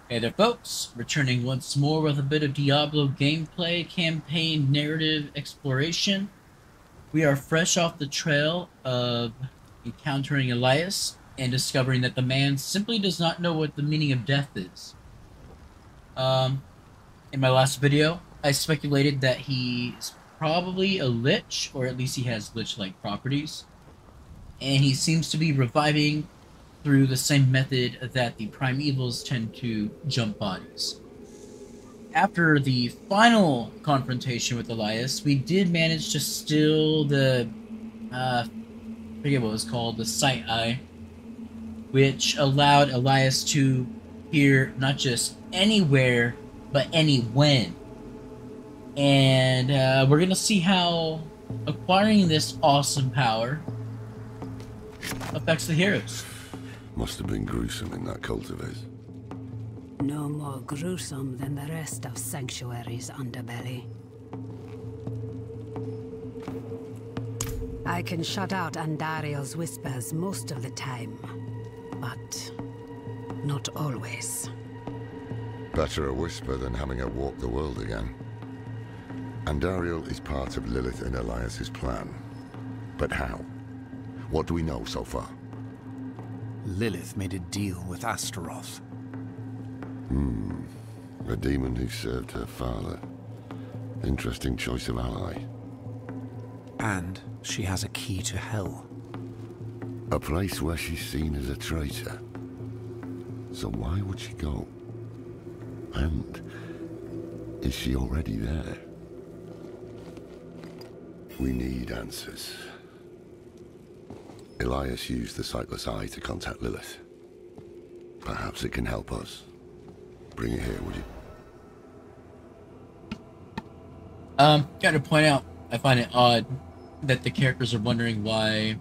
Hey there folks, returning once more with a bit of Diablo gameplay, campaign, narrative, exploration. We are fresh off the trail of encountering Elias and discovering that the man simply does not know what the meaning of death is. In my last video, I speculated that he's probably a lich, or at least he has lich-like properties. And he seems to be reviving through the same method that the primevals tend to jump bodies. After the final confrontation with Elias, we did manage to steal the, I forget what it was called, the Sight Eye, which allowed Elias to hear not just anywhere, but any when. And we're gonna see how acquiring this awesome power affects the heroes. Must have been gruesome in that cult of his. No more gruesome than the rest of Sanctuary's underbelly. I can shut out Andariel's whispers most of the time, but not always. Better a whisper than having her walk the world again. Andariel is part of Lilith and Elias's plan. But how? What do we know so far? Lilith made a deal with Astaroth. A demon who served her father. Interesting choice of ally. And she has a key to hell. A place where she's seen as a traitor. So why would she go? And is she already there? We need answers. Elias used the Sightless Eye to contact Lilith. Perhaps it can help us. Bring it here, would you? Gotta point out, I find it odd that the characters are wondering why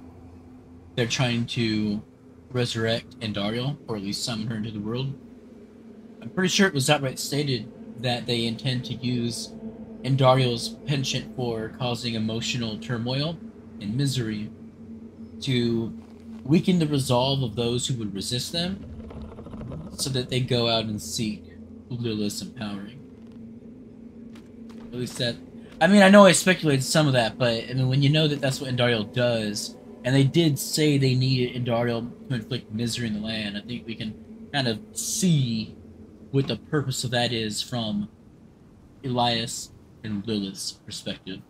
they're trying to resurrect Andariel, or at least summon her into the world. I'm pretty sure it was outright stated that they intend to use Andariel's penchant for causing emotional turmoil and misery to weaken the resolve of those who would resist them, so that they go out and seek Lilith's empowering. At least that... I mean, I know I speculated some of that, but I mean, when you know that that's what Andariel does, and they did say they needed Andariel to inflict misery in the land, I think we can kind of see what the purpose of that is from Elias and Lilith's perspective.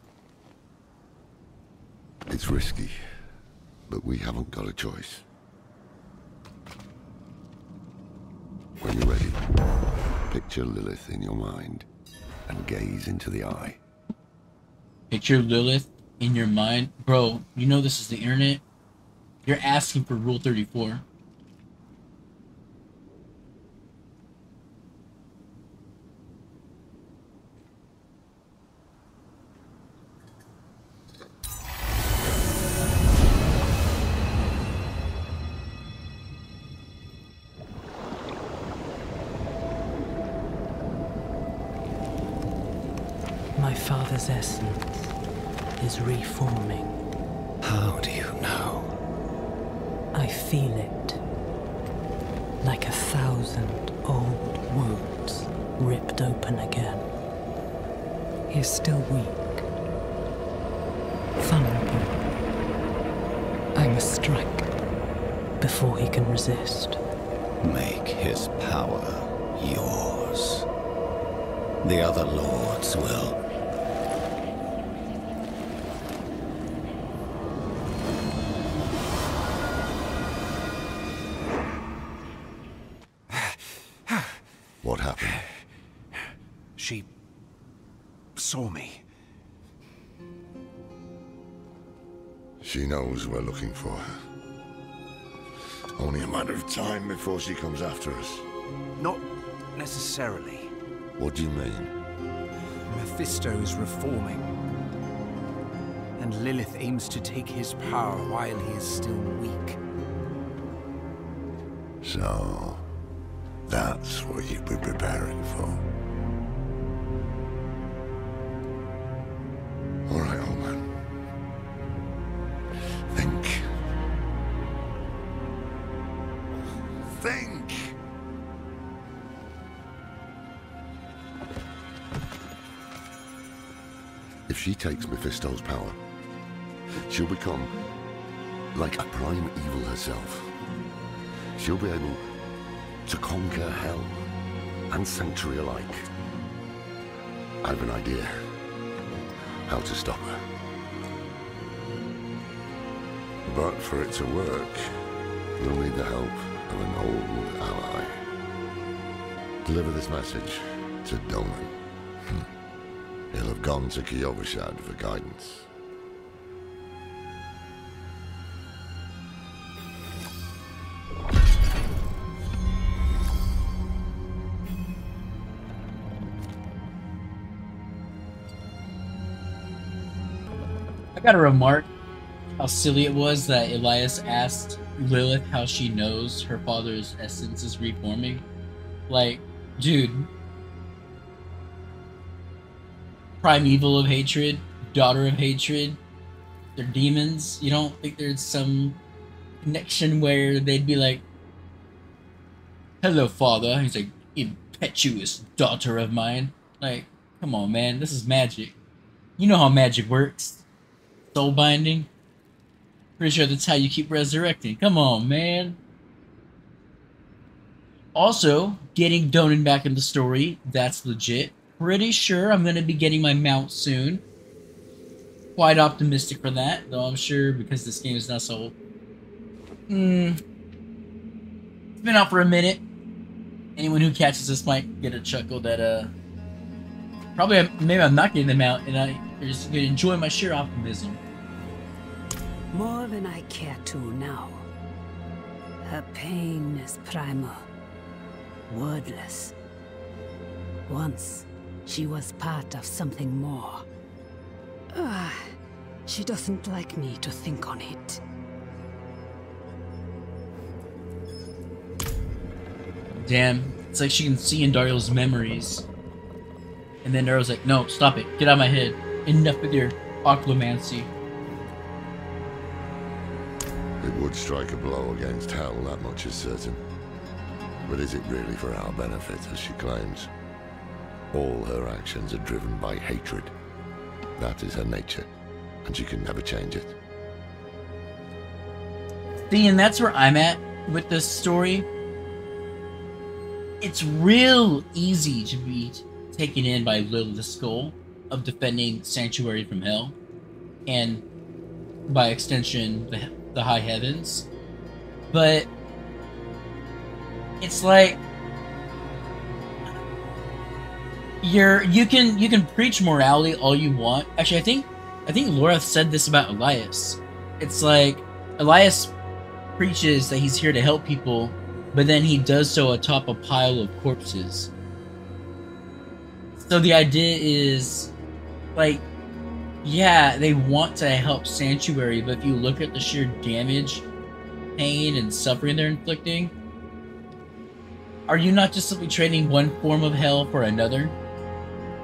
It's risky, but we haven't got a choice. When you're ready, picture Lilith in your mind and gaze into the eye. Picture Lilith in your mind. Bro, you know this is the internet. You're asking for Rule 34. My father's essence is reforming. How do you know? I feel it. Like 1,000 old wounds ripped open again. He is still weak. Vulnerable. I must strike before he can resist. Make his power yours. The other lords will. What happened? She saw me. She knows we're looking for her. Only a matter of time before she comes after us. Not necessarily. What do you mean? Mephisto is reforming. And Lilith aims to take his power while he is still weak. So, that's what you've been preparing for. All right, old man. Think. Think! If she takes Mephisto's power, she'll become like a prime evil herself. She'll be able to conquer hell and sanctuary alike. I have an idea how to stop her. But for it to work, we'll need the help of an old ally. Deliver this message to Donan. He'll have gone to Kyovashad for guidance. I gotta remark how silly it was that Elias asked Lilith how she knows her father's essence is reforming. Like, dude. Primeval of hatred, daughter of hatred, they're demons. You don't think there's some connection where they'd be like, hello, father. He's like, impetuous daughter of mine. Like, come on, man. This is magic. You know how magic works. Soul binding. Pretty sure that's how you keep resurrecting. Come on, man. Also, getting Donan back in the story, that's legit. Pretty sure I'm going to be getting my mount soon. Quite optimistic for that, though I'm sure because this game is not so... It's been out for a minute. Anyone who catches this might get a chuckle that, probably, maybe I'm not getting them out, and I just going to enjoy my sheer optimism. More than I care to now. Her pain is primal. Wordless. Once, she was part of something more. She doesn't like me to think on it. Damn, it's like she can see Andariel's memories. And then Andariel's like, no, stop it. Get out of my head. Enough with your occlumancy. It would strike a blow against hell, that much is certain. But is it really for our benefit, as she claims? All her actions are driven by hatred. That is her nature, and she can never change it. See, and that's where I'm at with this story. It's real easy to be taken in by Lilith's goal of defending Sanctuary from hell, and by extension, the high heavens. But it's like you can preach morality all you want. Actually, I think Lorath said this about Elias. It's like Elias preaches that he's here to help people, but then he does so atop a pile of corpses. So the idea is, like, yeah, they want to help Sanctuary, but if you look at the sheer damage, pain, and suffering they're inflicting, are you not just simply trading one form of hell for another?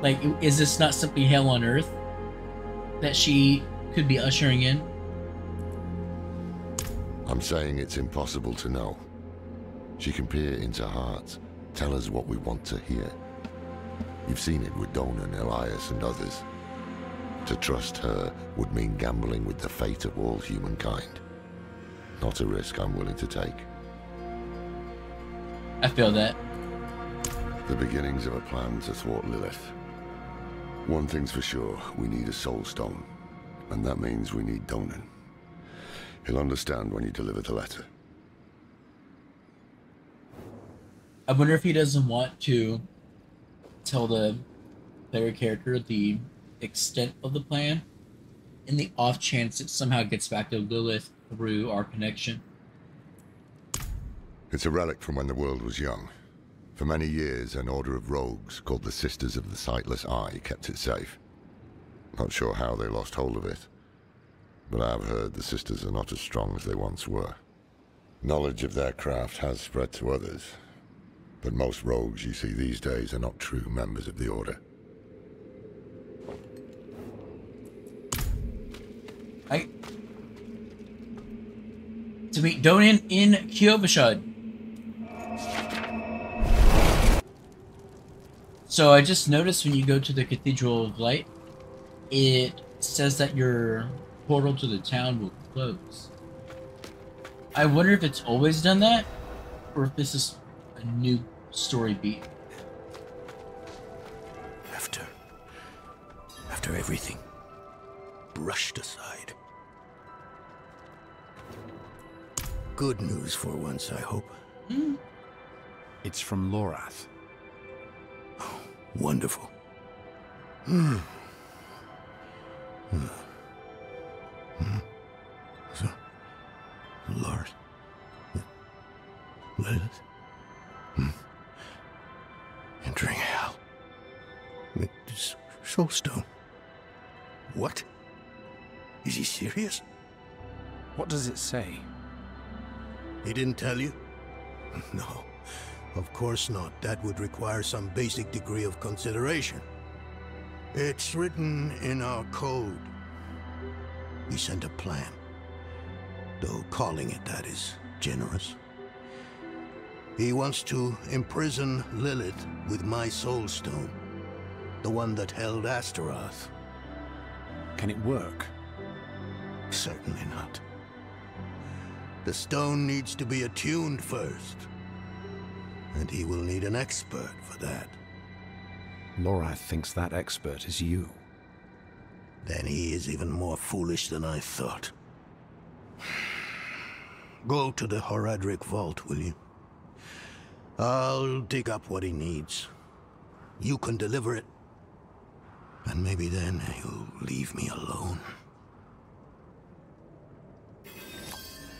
Like, is this not simply hell on earth that she could be ushering in? I'm saying it's impossible to know. She can peer into hearts, tell us what we want to hear. You've seen it with Donan, Elias, and others. To trust her would mean gambling with the fate of all humankind. Not a risk I'm willing to take. I feel that. The beginnings of a plan to thwart Lilith. One thing's for sure, we need a soulstone. And that means we need Donan. He'll understand when you deliver the letter. I wonder if he doesn't want to tell the player character the extent of the plan, in the off chance it somehow gets back to Lilith through our connection. It's a relic from when the world was young. For many years, an order of rogues called the Sisters of the Sightless Eye kept it safe. Not sure how they lost hold of it, but I've heard the Sisters are not as strong as they once were. Knowledge of their craft has spread to others, but most rogues you see these days are not true members of the Order. To meet Donan in Kyovashad. So I just noticed when you go to the Cathedral of Light, it says that your portal to the town will close. I wonder if it's always done that, or if this is a new story beat. After everything brushed aside. Good news for once, I hope. It's from Lorath. Oh, wonderful. So, Lord. Lilith. Entering hell. It's soulstone. What? Is he serious? What does it say? He didn't tell you? No, of course not. That would require some basic degree of consideration. It's written in our code. He sent a plan. Though calling it that is generous. He wants to imprison Lilith with my soulstone. The one that held Astaroth. Can it work? Certainly not. The stone needs to be attuned first. And he will need an expert for that. Lorath thinks that expert is you. Then he is even more foolish than I thought. Go to the Horadric Vault, will you? I'll dig up what he needs. You can deliver it. And maybe then he'll leave me alone.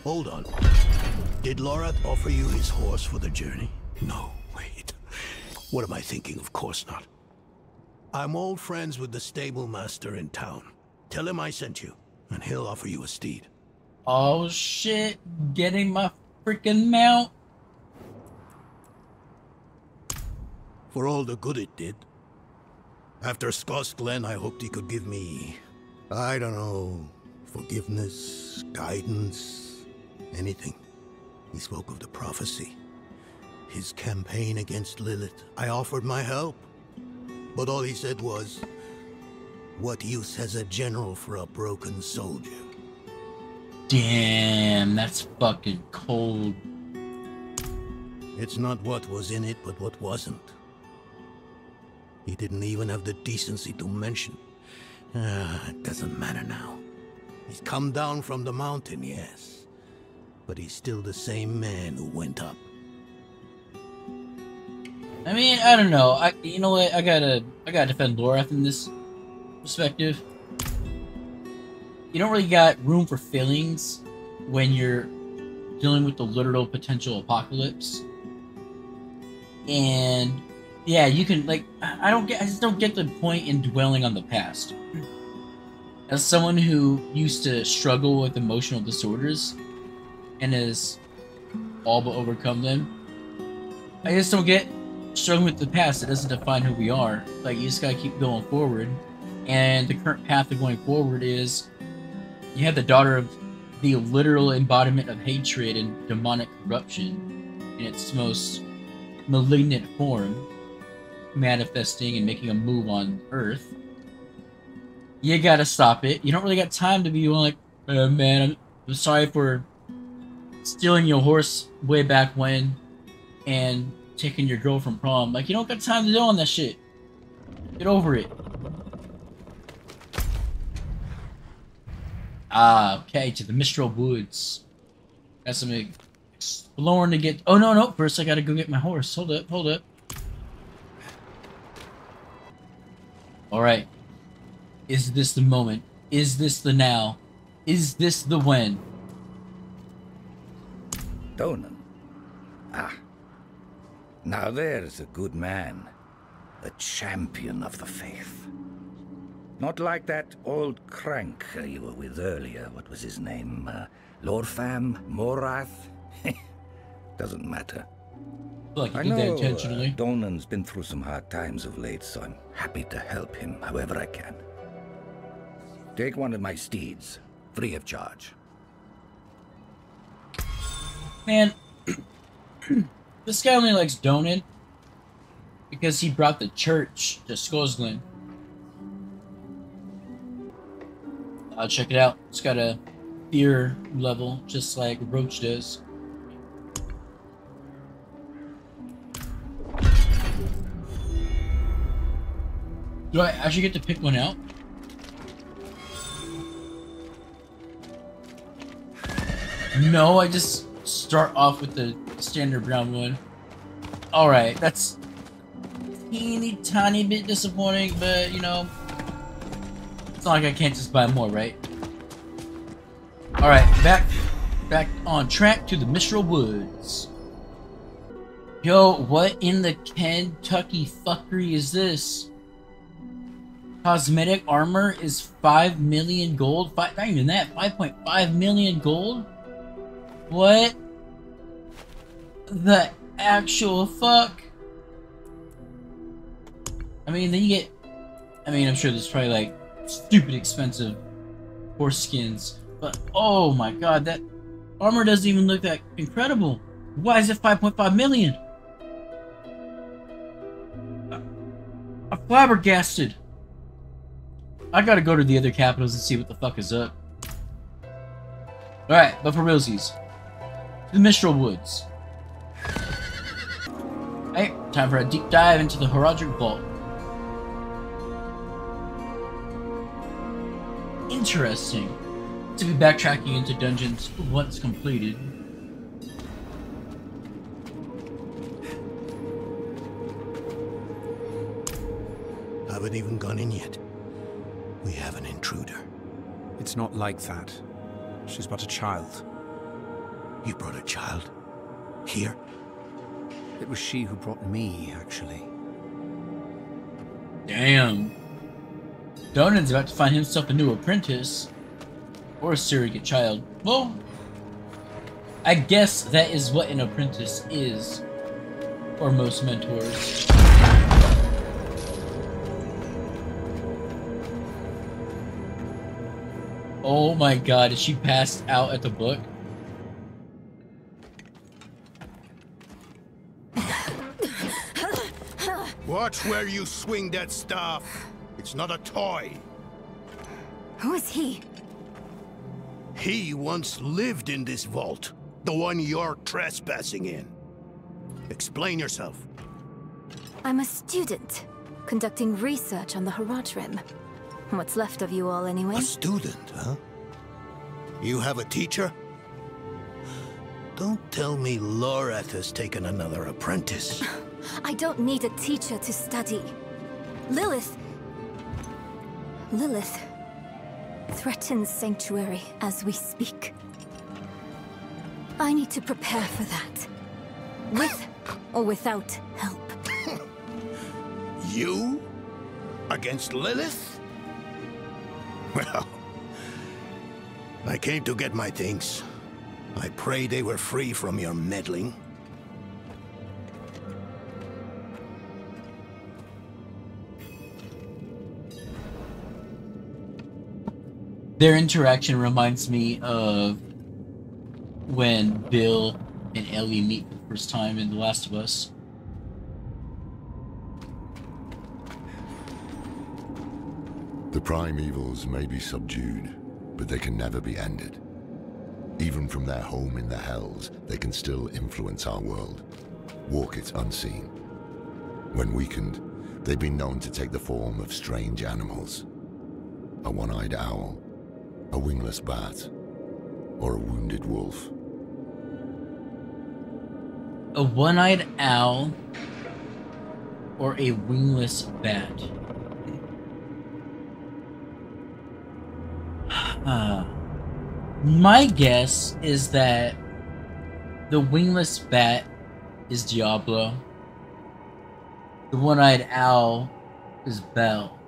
Hold on. Did Lorath offer you his horse for the journey? No, wait. What am I thinking? Of course not. I'm old friends with the stable master in town. Tell him I sent you, and he'll offer you a steed. Oh shit, getting my freaking mount. For all the good it did. After Scots Glen, I hoped he could give me, I don't know, forgiveness, guidance, anything. He spoke of the prophecy. His campaign against Lilith. I offered my help. But all he said was, what use has a general for a broken soldier? Damn, that's fucking cold. It's not what was in it, but what wasn't. He didn't even have the decency to mention. It doesn't matter now. He's come down from the mountain, yes. But he's still the same man who went up. I mean, I don't know. You know what? I gotta defend Lorath in this perspective. You don't really got room for feelings when you're dealing with the literal potential apocalypse. And yeah, you can I just don't get the point in dwelling on the past. As someone who used to struggle with emotional disorders and has all but overcome them, I just don't get struggling with the past. It doesn't define who we are. Like, you just gotta keep going forward. And the current path of going forward is you have the daughter of the literal embodiment of hatred and demonic corruption in its most malignant form, manifesting and making a move on Earth. You gotta stop it. You don't really got time to be like, oh, man, I'm sorry for stealing your horse way back when and taking your girl from prom. Like, you don't got time to do on that shit. Get over it. Ah, okay, to the Mistral Woods. Got some exploring to get. Oh, no. First, I gotta go get my horse. Hold up. Alright. Is this the moment? Is this the now? Is this the when? Donan. Ah. Now there's a good man. A champion of the faith. Not like that old crank you were with earlier. What was his name? Lorfam? Morath? Doesn't matter. Like you I did that know intentionally. Donan's been through some hard times of late, so I'm happy to help him however I can. Take one of my steeds, free of charge. Man, this guy only likes Donan because he brought the church to Skullsglen. I'll check it out. It's got a fear level, just like Roach does. Do I actually get to pick one out? No, I just start off with the standard brown one. Alright, that's teeny tiny bit disappointing, but you know, it's not like I can't just buy more, right? Alright, back on track to the Mistral Woods. Yo, what in the Kentucky fuckery is this? Cosmetic armor is 5 million gold? Not even that, 5.5 million gold? What the actual fuck? I mean, then you get... I mean, I'm sure there's probably, like, stupid expensive horse skins. But, oh my god, that armor doesn't even look that incredible. Why is it 5.5 million? I'm flabbergasted. I gotta go to the other capitals and see what the fuck is up. Alright, but for realsies, the Mistral Woods. Hey, time for a deep dive into the Horadric Vault. Interesting to be backtracking into dungeons once completed. Haven't even gone in yet. We have an intruder. It's not like that. She's but a child. You brought a child? Here? It was she who brought me, actually. Damn. Donan's about to find himself a new apprentice. Or a surrogate child. Well, I guess that is what an apprentice is. For most mentors. Oh my god, is she passed out at the book? Watch where you swing that staff. It's not a toy. Who is he? He once lived in this vault. The one you're trespassing in. Explain yourself. I'm a student, conducting research on the Horadrim. What's left of you all, anyway? A student, huh? You have a teacher? Don't tell me Lorath has taken another apprentice. I don't need a teacher to study. Lilith threatens Sanctuary as we speak. I need to prepare for that. With or without help. You? Against Lilith? Well, I came to get my things. I pray they were free from your meddling. Their interaction reminds me of when Bill and Ellie meet for the first time in The Last of Us. The primevals may be subdued, but they can never be ended. Even from their home in the Hells, they can still influence our world, walk it unseen. When weakened, they've been known to take the form of strange animals. A one-eyed owl, a wingless bat, or a wounded wolf. A one-eyed owl or a wingless bat. My guess is that the wingless bat is Diablo. The one-eyed owl is Belle.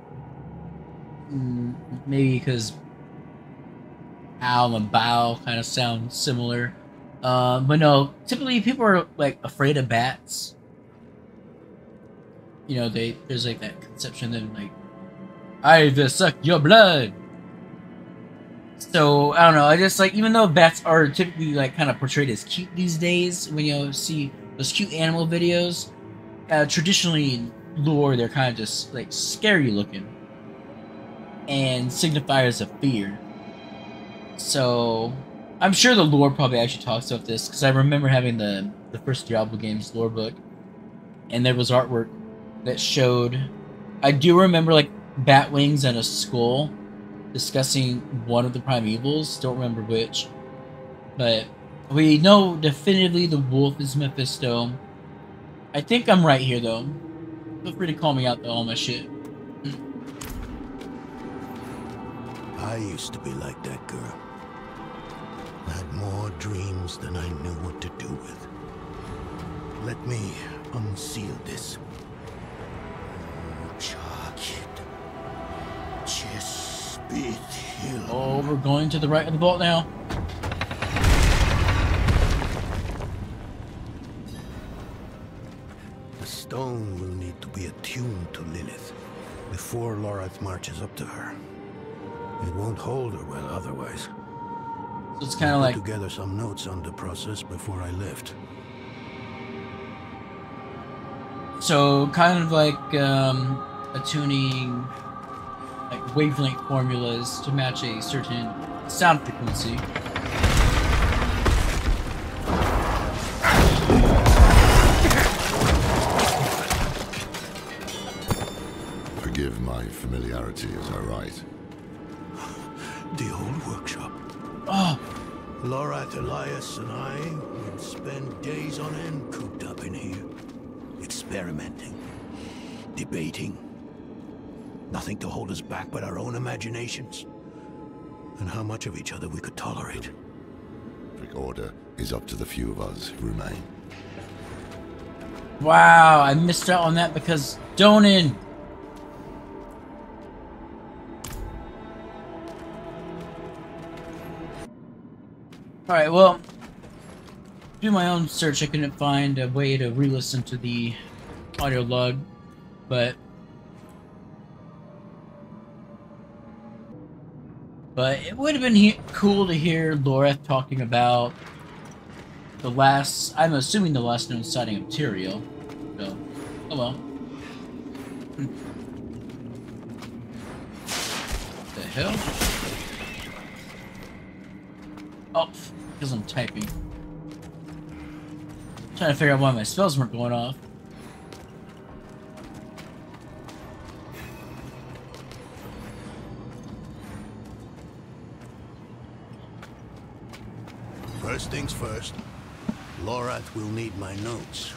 Maybe because owl and bow kind of sound similar. But no, typically people are like afraid of bats. You know, there's like that conception that like, I will suck your blood. So I don't know. I just like, even though bats are typically like kind of portrayed as cute these days, when you see those cute animal videos, traditionally in lore they're kind of just like scary looking and signifiers of fear. So, I'm sure the lore probably actually talks about this, because I remember having the first Diablo game's lore book, and there was artwork that showed, I do remember, like, bat wings and a skull discussing one of the primevals, don't remember which, but we know definitively the wolf is Mephisto. I think I'm right here, though. Feel free to call me out, though, all my shit. I used to be like that girl. I had more dreams than I knew what to do with. Let me unseal this. Oh, we're going to the right of the vault now. The stone will need to be attuned to Lilith before Lorath marches up to her. It won't hold her well otherwise. So it's kind of like... put together some notes on the process before I left. So, kind of like attuning like wavelength formulas to match a certain sound frequency. Forgive my familiarity as I write. The old workshop. Oh! Lorath, Elias, and I would spend days on end cooped up in here. Experimenting. Debating. Nothing to hold us back but our own imaginations. And how much of each other we could tolerate. The order is up to the few of us who remain. Wow, I missed out on that because Donan! Alright, well, do my own search. I couldn't find a way to re-listen to the audio log, but it would have been cool to hear Lorath talking about the last, I'm assuming the last known sighting of Tyrael. So, oh well. The hell? Oh, because I'm typing. Trying to figure out why my spells weren't going off. First things first, Lorath will need my notes.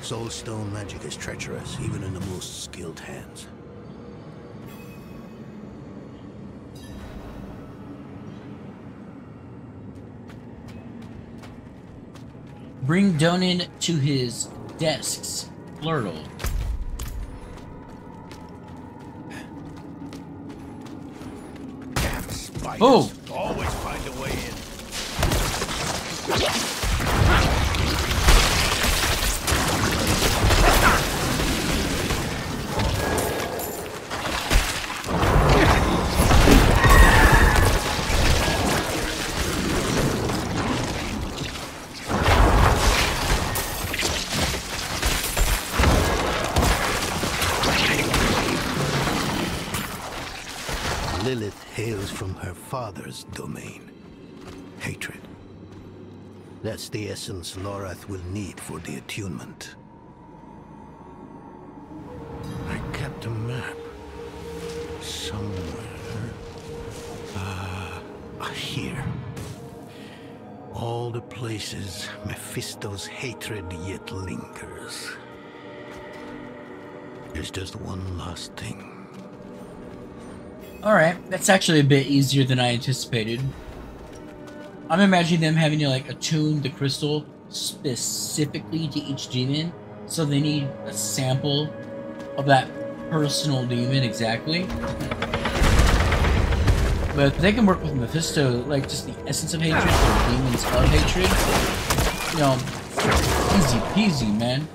Soulstone magic is treacherous, even in the most skilled hands. Bring Donan to his desks, plural. Damn spiders. Oh! Always find a way in. Lilith hails from her father's domain. Hatred. That's the essence Lorath will need for the attunement. I kept a map. Somewhere. Here. All the places Mephisto's hatred yet lingers. There's just one last thing. Alright, that's actually a bit easier than I anticipated. I'm imagining them having to, like, attune the crystal specifically to each demon, so they need a sample of that personal demon exactly. But if they can work with Mephisto, like, just the essence of hatred, or demons of hatred, you know, easy peasy, man.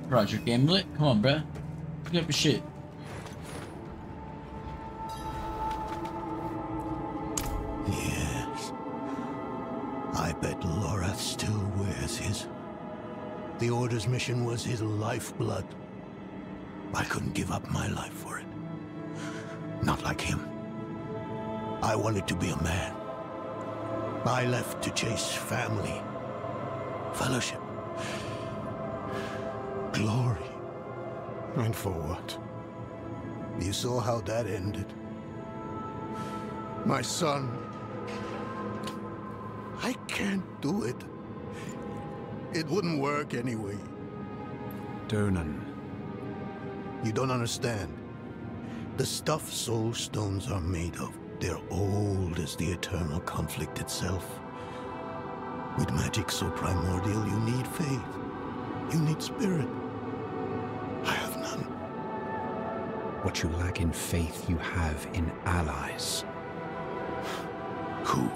Horadric Amulet? Come on, bruh. Pick up your shit. Yes. I bet Lorath still wears his. the Order's mission was his lifeblood. I couldn't give up my life for it. Not like him. I wanted to be a man. I left to chase family, fellowship, glory. And for what? You saw how that ended. My son. I can't do it. It wouldn't work anyway. Donan. You don't understand. The stuff soulstones are made of, they're old as the eternal conflict itself. With magic so primordial, you need faith. You need spirit. I have none. What you lack in faith, you have in allies. Who?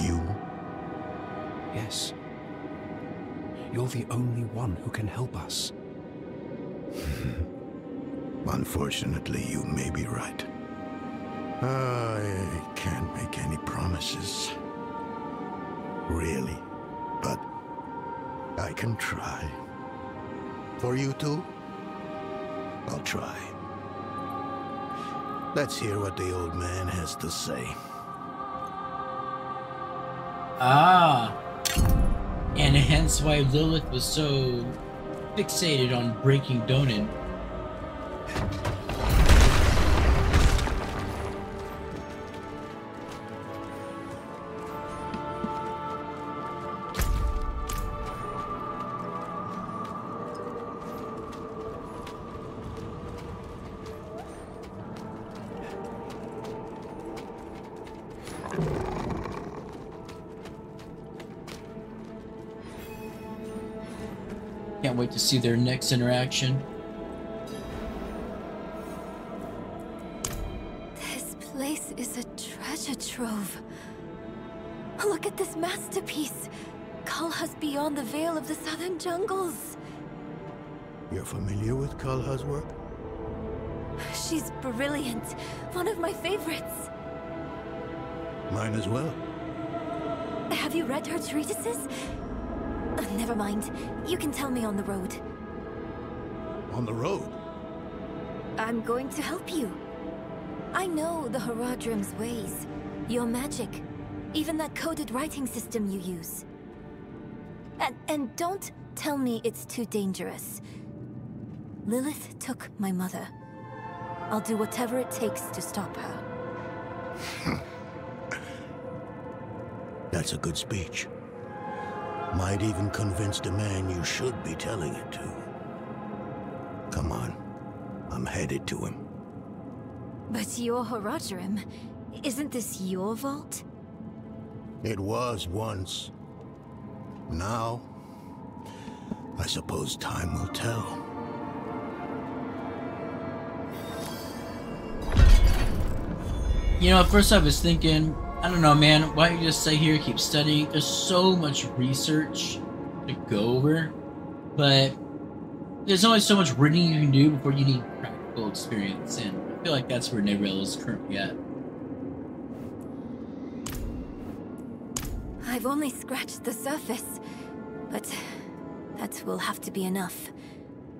You? Yes. You're the only one who can help us. Unfortunately, you may be right. I can't make any promises. Really. But I can try. For you two, I'll try. Let's hear what the old man has to say. Ah. And hence why Lilith was so fixated on breaking Donan. Can't wait to see their next interaction. This place is a treasure trove. Look at this masterpiece. Kalha's beyond the veil of the southern jungles. You're familiar with Kalha's work? She's brilliant. One of my favorites. Mine as well. Have you read her treatises? Never mind. You can tell me on the road. On the road? I'm going to help you. I know the Horadrim's ways. Your magic. Even that coded writing system you use. And don't tell me it's too dangerous. Lilith took my mother. I'll do whatever it takes to stop her. That's a good speech. Might even convince the man you should be telling it to. Come on. I'm headed to him. But you're Horadrim. Isn't this your vault? It was once. Now, I suppose time will tell. You know, at first I was thinking, I don't know, man, why don't you just stay here, keep studying? There's so much research to go over, but there's only so much reading you can do before you need practical experience, and I feel like that's where Neyrelle is currently at. I've only scratched the surface, but that will have to be enough.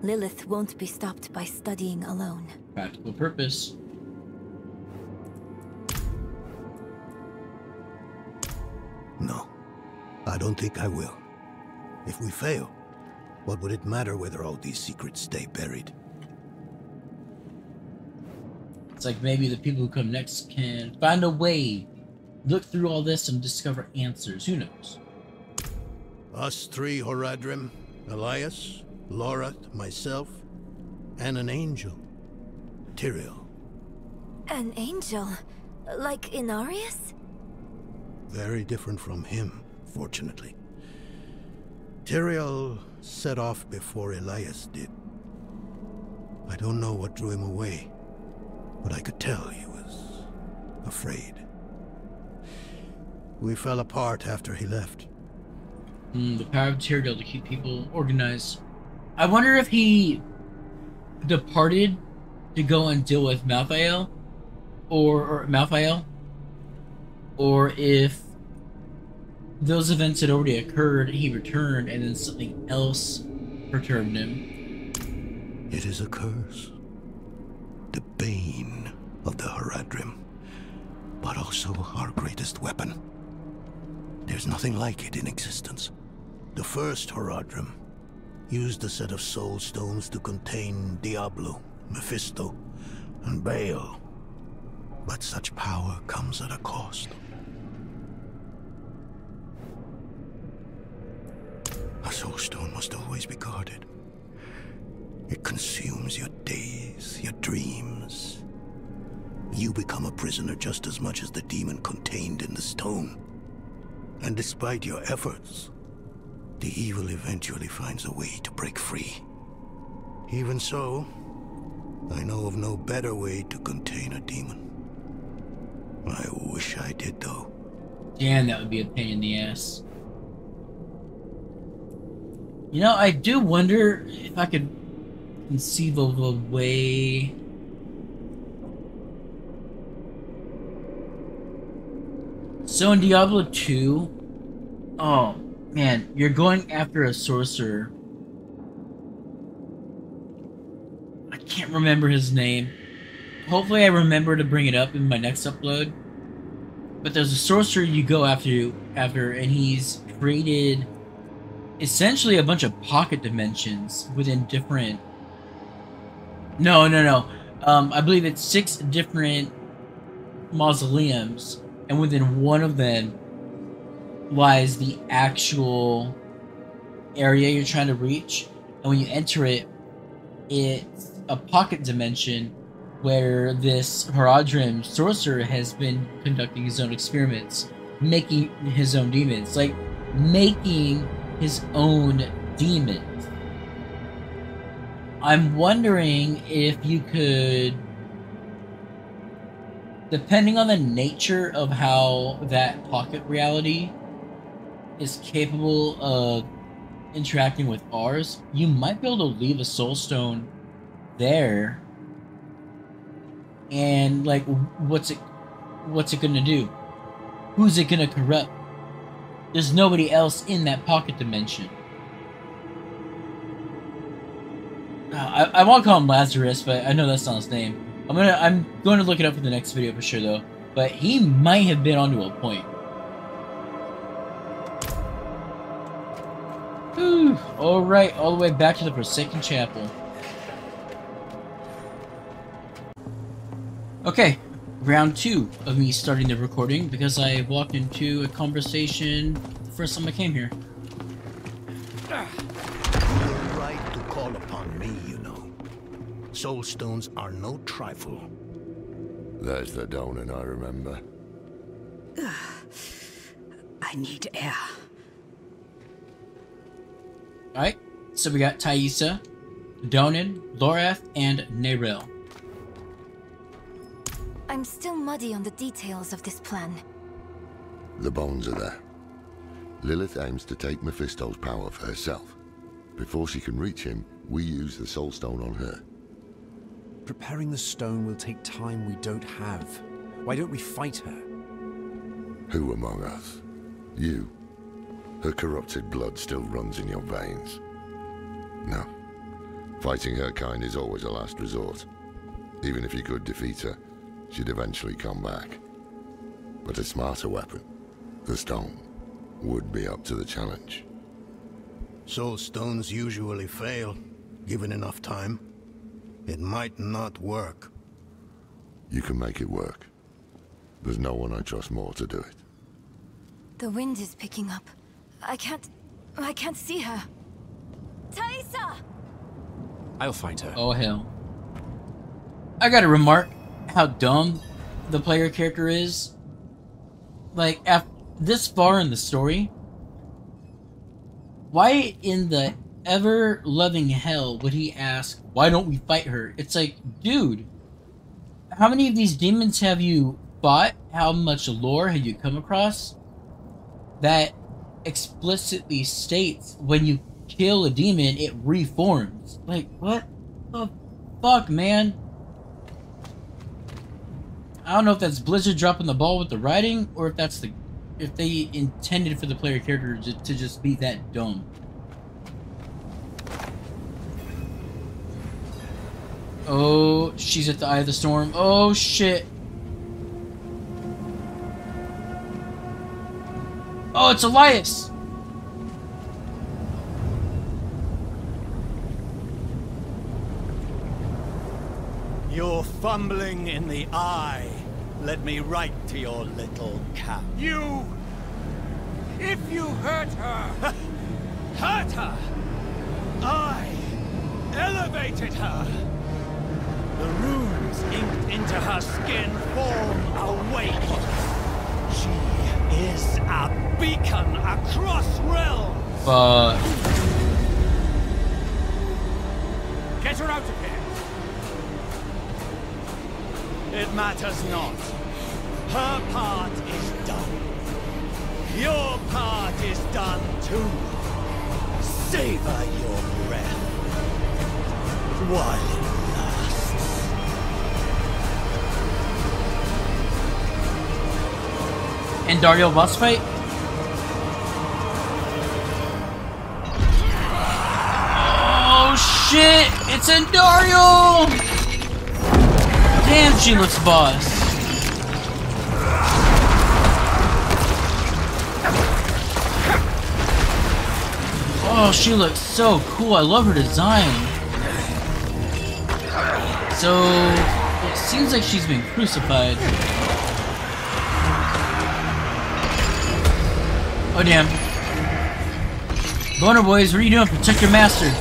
Lilith won't be stopped by studying alone. Practical purpose. No, I don't think I will. If we fail, what would it matter whether all these secrets stay buried? It's like maybe the people who come next can find a way, look through all this and discover answers. Who knows? Us three, Horadrim, Elias, Lorath, myself, and an angel, Tyrael. An angel? Like Andariel? Very different from him, fortunately. Tyrael set off before Elias did. I don't know what drew him away, but I could tell he was afraid. We fell apart after he left. The power of Tyrael to keep people organized. I wonder if he departed to go and deal with Malthael, or if those events had already occurred, he returned, and then something else perturbed him. It is a curse. The bane of the Horadrim, but also our greatest weapon. There's nothing like it in existence. The first Horadrim used a set of soulstones to contain Diablo, Mephisto, and Baal. But such power comes at a cost. A soulstone must always be guarded. It consumes your days, your dreams. You become a prisoner just as much as the demon contained in the stone. And despite your efforts, the evil eventually finds a way to break free. Even so, I know of no better way to contain a demon. I wish I did, though. Damn, that would be a pain in the ass. You know, I do wonder if I could conceive of a way... So in Diablo 2, oh man, you're going after a sorcerer. I can't remember his name. Hopefully I remember to bring it up in my next upload. But there's a sorcerer you go after, and he's created essentially a bunch of pocket dimensions within different... No. I believe it's 6 different mausoleums, and within one of them lies the actual area you're trying to reach. And when you enter it, it's a pocket dimension where this Horadrim sorcerer has been conducting his own experiments, making his own demons. Like, making his own demons. I'm wondering if you could, depending on the nature of how that pocket reality is capable of interacting with ours, you might be able to leave a soulstone there. And like, what's it gonna do? Who's it gonna corrupt? There's nobody else in that pocket dimension. I won't call him Lazarus, but I know that's not his name. I'm going to look it up for the next video for sure though. But he might have been onto a point. Whew. Alright, all the way back to the Forsaken Chapel. Okay, round 2 of me starting the recording because I walked into a conversation the first time I came here. You're right to call upon me, you know. Soulstones are no trifle. There's the Donan I remember. I need air. Alright, so we got Taissa, Donan, Lorath, and Neyrelle. I'm still muddy on the details of this plan. The bones are there. Lilith aims to take Mephisto's power for herself. Before she can reach him, we use the soulstone on her. Preparing the stone will take time we don't have. Why don't we fight her? Who among us? You. Her corrupted blood still runs in your veins. No. Fighting her kind is always a last resort. Even if you could defeat her, she'd eventually come back. But a smarter weapon, the stone, would be up to the challenge. Soulstones usually fail, given enough time. It might not work. You can make it work. There's no one I trust more to do it. The wind is picking up. I can't see her. Taissa! I'll find her. Oh hell. I gotta remark how dumb the player character is. Like, this far in the story, why in the ever-loving hell would he ask, why don't we fight her? It's like, dude, how many of these demons have you fought? How much lore have you come across that explicitly states when you kill a demon, it reforms? Like, what the fuck, man? I don't know if that's Blizzard dropping the ball with the writing, or if that's the if they intended for the player character to just be that dumb. Oh, she's at the eye of the storm. Oh shit. Oh, it's Elias. You're fumbling in the eye. Let me write to your little cap. You! If you hurt her! Hurt her! I elevated her! The runes inked into her skin form awake. She is a beacon across realms! Get her out of here! It matters not. Her part is done. Your part is done too. Savor your breath while it lasts. Andariel boss fight? Oh shit! It's Andariel! Damn, she looks boss. Oh, she looks so cool. I love her design. So, it seems like she's been crucified. Oh, damn. Boner boys, what are you doing? Protect your master.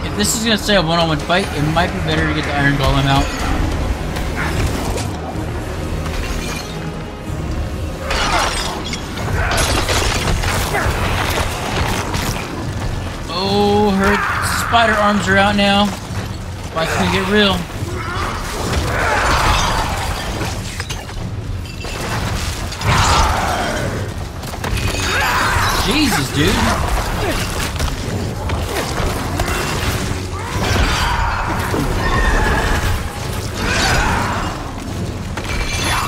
If this is gonna say a one-on-one fight, it might be better to get the Iron Golem out. Oh, her spider arms are out now. Fight's gonna get real. Jesus, dude.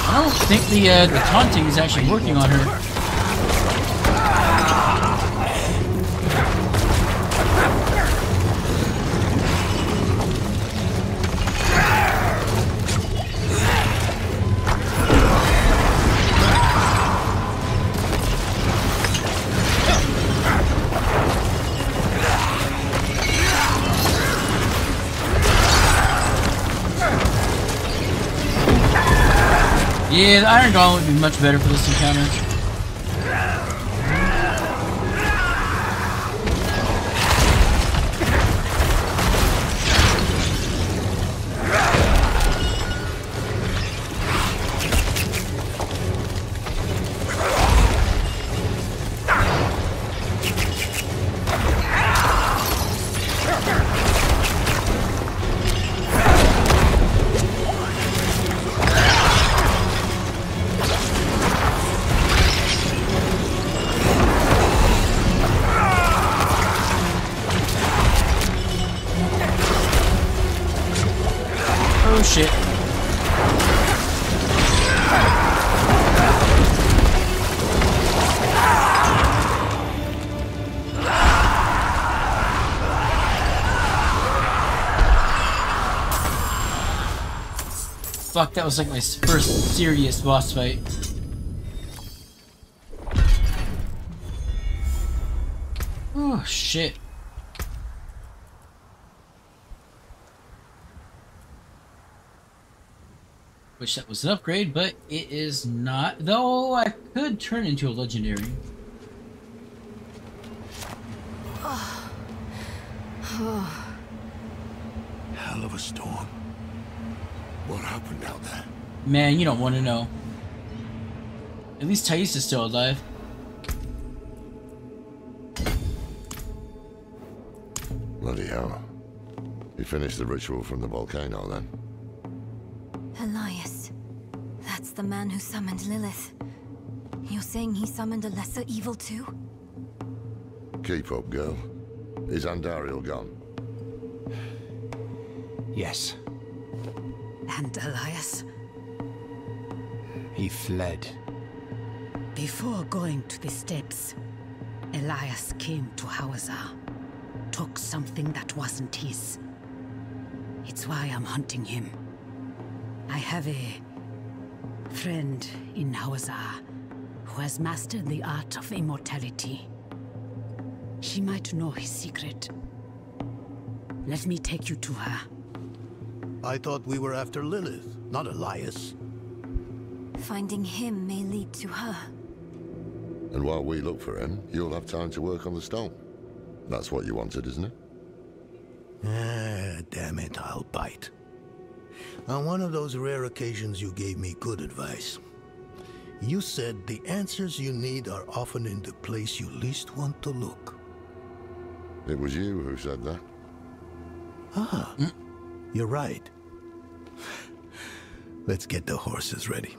I don't think the taunting is actually working on her. Yeah, the Iron Golem would be much better for this encounter. Oh shit. Fuck, that was like my first serious boss fight. Oh, shit. Wish that was an upgrade, but it is not. Though I could turn into a legendary. Hell of a storm. What happened out there? Man, you don't want to know. At least Taissa is still alive. Bloody hell. You finished the ritual from the volcano then? Elias. That's the man who summoned Lilith. You're saying he summoned a lesser evil too? Keep up, girl. Is Andariel gone? Yes. And Elias? He fled. Before going to the steps, Elias came to Hawazar. Took something that wasn't his. It's why I'm hunting him. I have a friend in Hawazar who has mastered the art of immortality. She might know his secret. Let me take you to her. I thought we were after Lilith, not Elias. Finding him may lead to her. And while we look for him, you'll have time to work on the stone. That's what you wanted, isn't it? Ah, damn it, I'll bite. On one of those rare occasions you gave me good advice. You said the answers you need are often in the place you least want to look. It was you who said that. Ah, you're right. Let's get the horses ready.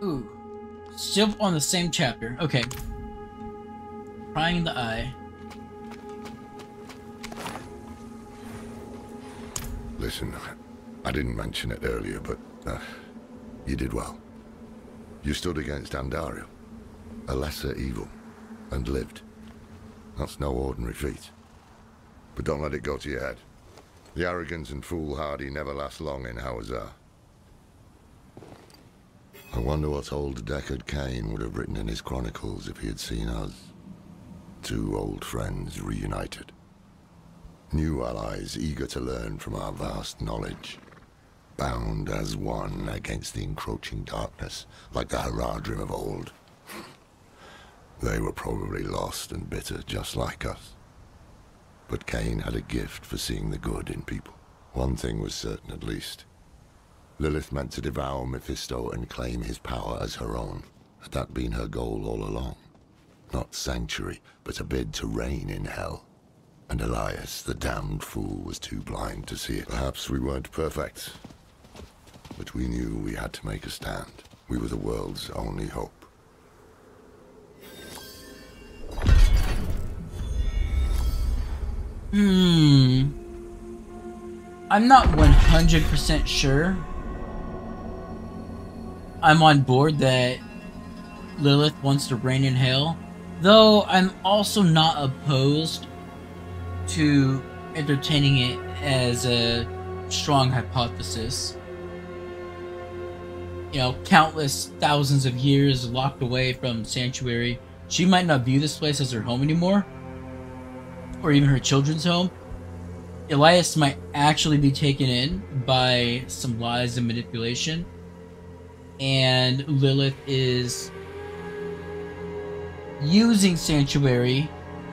Ooh. Still on the same chapter. Okay. Prying the eye. Listen, I didn't mention it earlier, but you did well. You stood against Andariel, a lesser evil, and lived. That's no ordinary feat. But don't let it go to your head. The arrogance and foolhardy never last long in Hawazar. I wonder what old Deckard Cain would have written in his chronicles if he had seen us. Two old friends reunited. New allies eager to learn from our vast knowledge. Bound as one against the encroaching darkness, like the Horadrim of old. They were probably lost and bitter, just like us. But Cain had a gift for seeing the good in people. One thing was certain, at least. Lilith meant to devour Mephisto and claim his power as her own. Had that been her goal all along? Not sanctuary, but a bid to reign in hell. And Elias, the damned fool, was too blind to see it. Perhaps we weren't perfect, but we knew we had to make a stand. We were the world's only hope. I'm not 100% sure. I'm on board that Lilith wants to reign in hell, though I'm also not opposed to entertaining it as a strong hypothesis. You know, countless thousands of years locked away from Sanctuary, she might not view this place as her home anymore, or even her children's home. Elias might actually be taken in by some lies and manipulation, and Lilith is using Sanctuary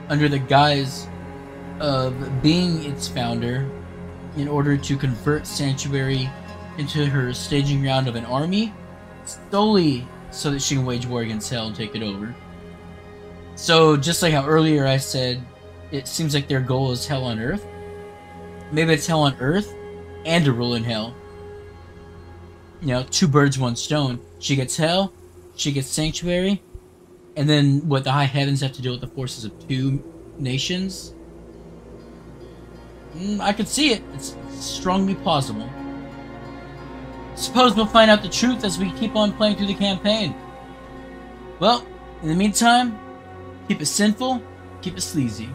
under the guise of being its founder in order to convert Sanctuary into her staging ground of an army, solely so that she can wage war against hell and take it over. So just like how earlier I said, it seems like their goal is hell on earth. Maybe it's hell on earth and to rule in hell. You know, two birds, one stone. She gets hell, she gets Sanctuary, and then what the high heavens have to deal with the forces of two nations. I could see it. It's strongly plausible. Suppose we'll find out the truth as we keep on playing through the campaign. Well, in the meantime, keep it sinful, keep it sleazy.